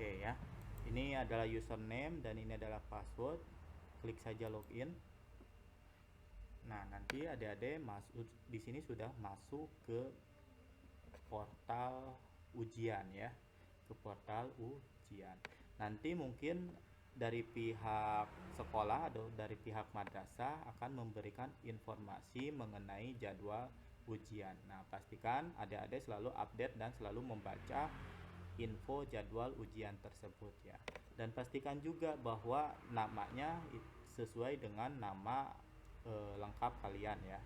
Oke ya. Ini adalah username dan ini adalah password. Klik saja login. Nah, nanti adik-adik masuk di sini sudah masuk ke portal ujian ya. Ke portal ujian. Nanti mungkin dari pihak sekolah atau dari pihak madrasah akan memberikan informasi mengenai jadwal ujian. Nah, pastikan adik-adik selalu update dan selalu membaca info jadwal ujian tersebut ya. Dan pastikan juga bahwa namanya sesuai dengan nama lengkap kalian ya.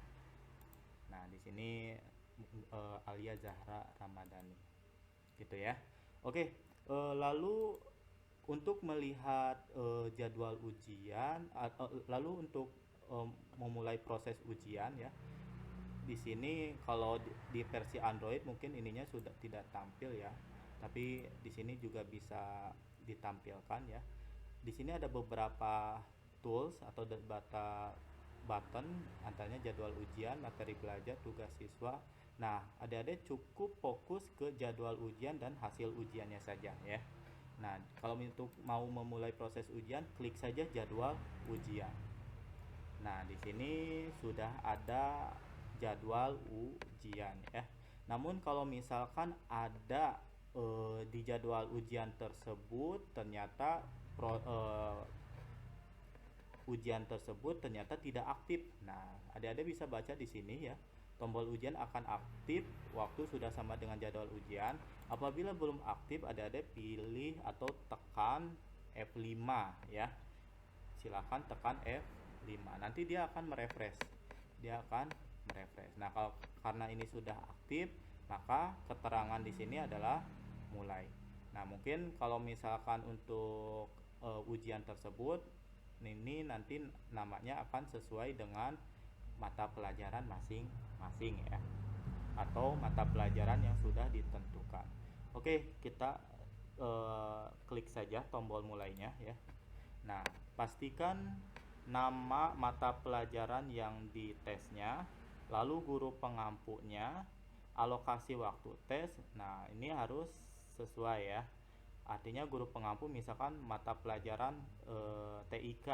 Nah, di sini Alia Zahra Ramadhani. Gitu ya. Oke, lalu untuk melihat jadwal ujian, lalu untuk memulai proses ujian ya. Di sini kalau di versi Android mungkin ininya sudah tidak tampil ya. Tapi di sini juga bisa ditampilkan ya. Di sini ada beberapa tools atau data button, antaranya jadwal ujian, materi belajar, tugas siswa. Nah, adik-adik cukup fokus ke jadwal ujian dan hasil ujiannya saja ya. Nah, kalau untuk mau memulai proses ujian, klik saja jadwal ujian. Nah, di sini sudah ada jadwal ujian ya. Namun kalau misalkan ada di jadwal ujian tersebut ternyata ujian tersebut ternyata tidak aktif. Nah, adik-adik bisa baca di sini ya. Tombol ujian akan aktif waktu sudah sama dengan jadwal ujian. Apabila belum aktif, adik-adik pilih atau tekan F5 ya. Silahkan tekan F5. Nanti dia akan merefresh. Nah, karena ini sudah aktif, maka keterangan di sini adalah mulai. Nah, mungkin kalau misalkan untuk ujian tersebut ini nanti namanya akan sesuai dengan mata pelajaran masing-masing ya, atau mata pelajaran yang sudah ditentukan. Oke, kita klik saja tombol mulainya ya. Nah, pastikan nama mata pelajaran yang ditesnya, lalu guru pengampunya, alokasi waktu tes. Nah, ini harus sesuai ya. Artinya guru pengampu misalkan mata pelajaran TIK,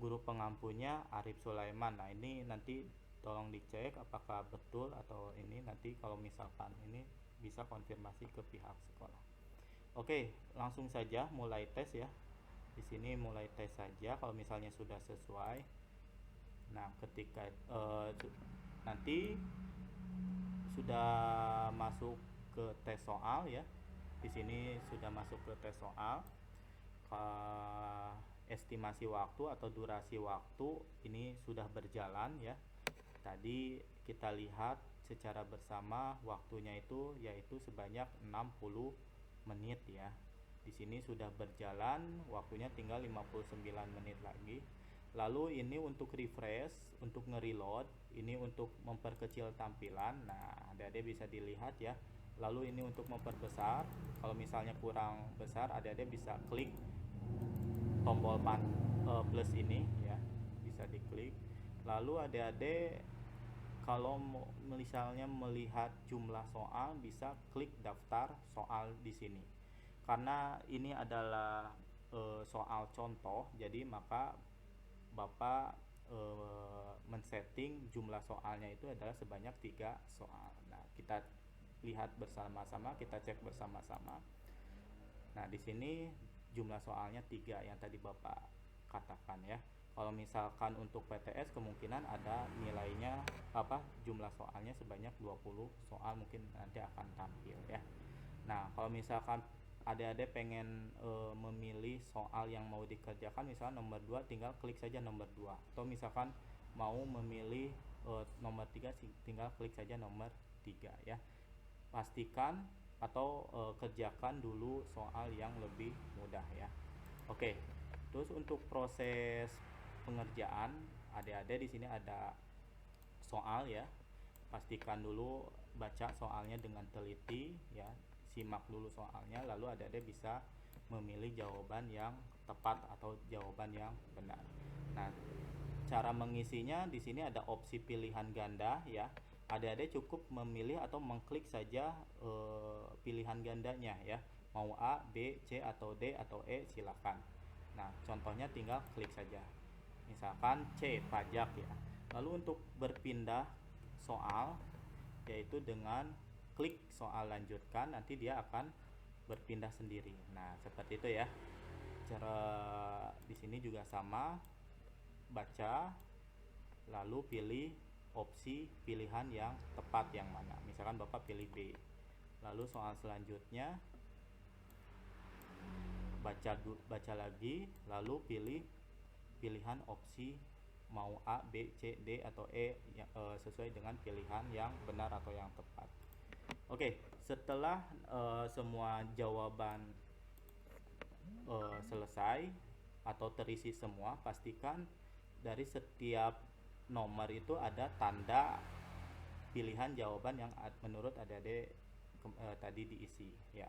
guru pengampunya Arif Sulaiman. Nah, ini nanti tolong dicek apakah betul atau ini nanti kalau misalkan ini bisa konfirmasi ke pihak sekolah. Oke, langsung saja mulai tes ya. Di sini mulai tes saja kalau misalnya sudah sesuai. Nah, ketika nanti sudah masuk ke tes soal ya. Di sini sudah masuk ke tes soal. Estimasi waktu atau durasi waktu ini sudah berjalan ya. Tadi kita lihat secara bersama waktunya itu yaitu sebanyak 60 menit ya. Di sini sudah berjalan, waktunya tinggal 59 menit lagi. Lalu ini untuk refresh, untuk nge-reload, ini untuk memperkecil tampilan. Nah, adik-adik bisa dilihat ya. Lalu ini untuk memperbesar, kalau misalnya kurang besar adik-adik bisa klik tombol plus ini ya, bisa diklik. Lalu adik-adik kalau misalnya melihat jumlah soal bisa klik daftar soal di sini. Karena ini adalah soal contoh, jadi maka Bapak men-setting jumlah soalnya itu adalah sebanyak 3 soal. Nah, kita lihat bersama-sama, kita cek bersama-sama. Nah, di sini jumlah soalnya 3 yang tadi Bapak katakan ya. Kalau misalkan untuk PTS kemungkinan ada nilainya jumlah soalnya sebanyak 20 soal mungkin nanti akan tampil ya. Nah, kalau misalkan adik-adik pengen memilih soal yang mau dikerjakan, misalkan nomor 2 tinggal klik saja nomor 2, atau misalkan mau memilih nomor 3 tinggal klik saja nomor 3 ya. Pastikan atau kerjakan dulu soal yang lebih mudah ya. Oke. Terus untuk proses pengerjaan, adik-adik di sini ada soal ya. Pastikan dulu baca soalnya dengan teliti ya. Simak dulu soalnya, lalu adik-adik bisa memilih jawaban yang tepat atau jawaban yang benar. Nah, cara mengisinya di sini ada opsi pilihan ganda ya. Adik-adik cukup memilih atau mengklik saja pilihan gandanya ya. mau A, B, C atau D atau E silakan. Nah, contohnya tinggal klik saja. Misalkan C, pajak ya. Lalu untuk berpindah soal yaitu dengan klik soal lanjutkan, nanti dia akan berpindah sendiri. Nah, seperti itu ya. Cara di sini juga sama, baca lalu pilih opsi pilihan yang tepat yang mana. Misalkan Bapak pilih B. Lalu soal selanjutnya baca lagi lalu pilih pilihan opsi mau A, B, C, D atau E sesuai dengan pilihan yang benar atau yang tepat. Oke, setelah semua jawaban selesai atau terisi semua, pastikan dari setiap nomor itu ada tanda pilihan jawaban yang menurut adik-adik tadi diisi ya.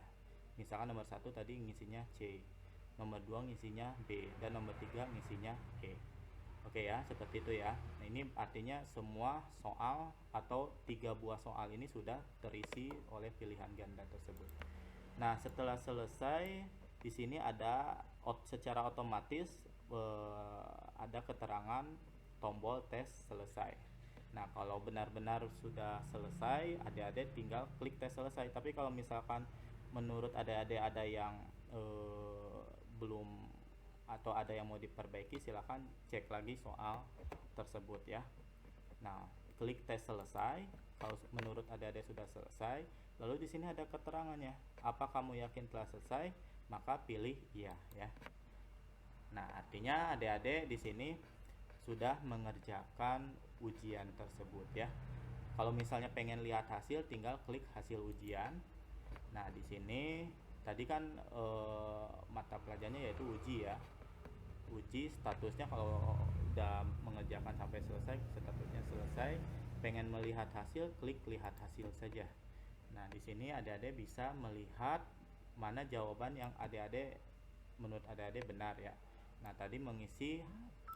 Misalkan nomor 1 tadi ngisinya C, nomor 2 ngisinya B, dan nomor 3 ngisinya E. Oke ya, seperti itu ya. Nah, ini artinya semua soal atau 3 buah soal ini sudah terisi oleh pilihan ganda tersebut. Nah, setelah selesai di sini ada secara otomatis ada keterangan tombol tes selesai. Nah, kalau benar-benar sudah selesai, adik-adik tinggal klik tes selesai. Tapi kalau misalkan menurut adik-adik ada yang belum atau ada yang mau diperbaiki, silahkan cek lagi soal tersebut ya. Nah, klik tes selesai. Kalau menurut adik-adik sudah selesai, lalu di sini ada keterangannya. Apa kamu yakin telah selesai? Maka pilih iya ya. Nah, artinya adik-adik di sini sudah mengerjakan ujian tersebut ya. Kalau misalnya pengen lihat hasil, tinggal klik hasil ujian. Nah, di sini tadi kan mata pelajarannya yaitu uji ya. Uji statusnya kalau udah mengerjakan sampai selesai, statusnya selesai. Pengen melihat hasil, klik lihat hasil saja. Nah, di sini adik-adik bisa melihat mana jawaban yang adik-adik menurut adik-adik benar ya. Nah, tadi mengisi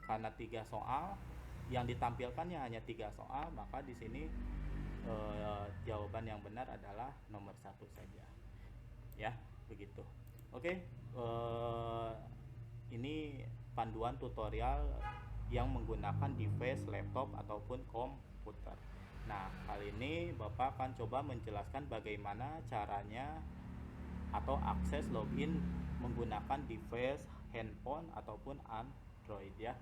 karena 3 soal yang ditampilkannya hanya 3 soal, maka di sini jawaban yang benar adalah nomor 1 saja. Ya, begitu. Oke, ini panduan tutorial yang menggunakan device laptop ataupun komputer. Nah, kali ini Bapak akan coba menjelaskan bagaimana caranya atau akses login menggunakan device handphone ataupun Android ya.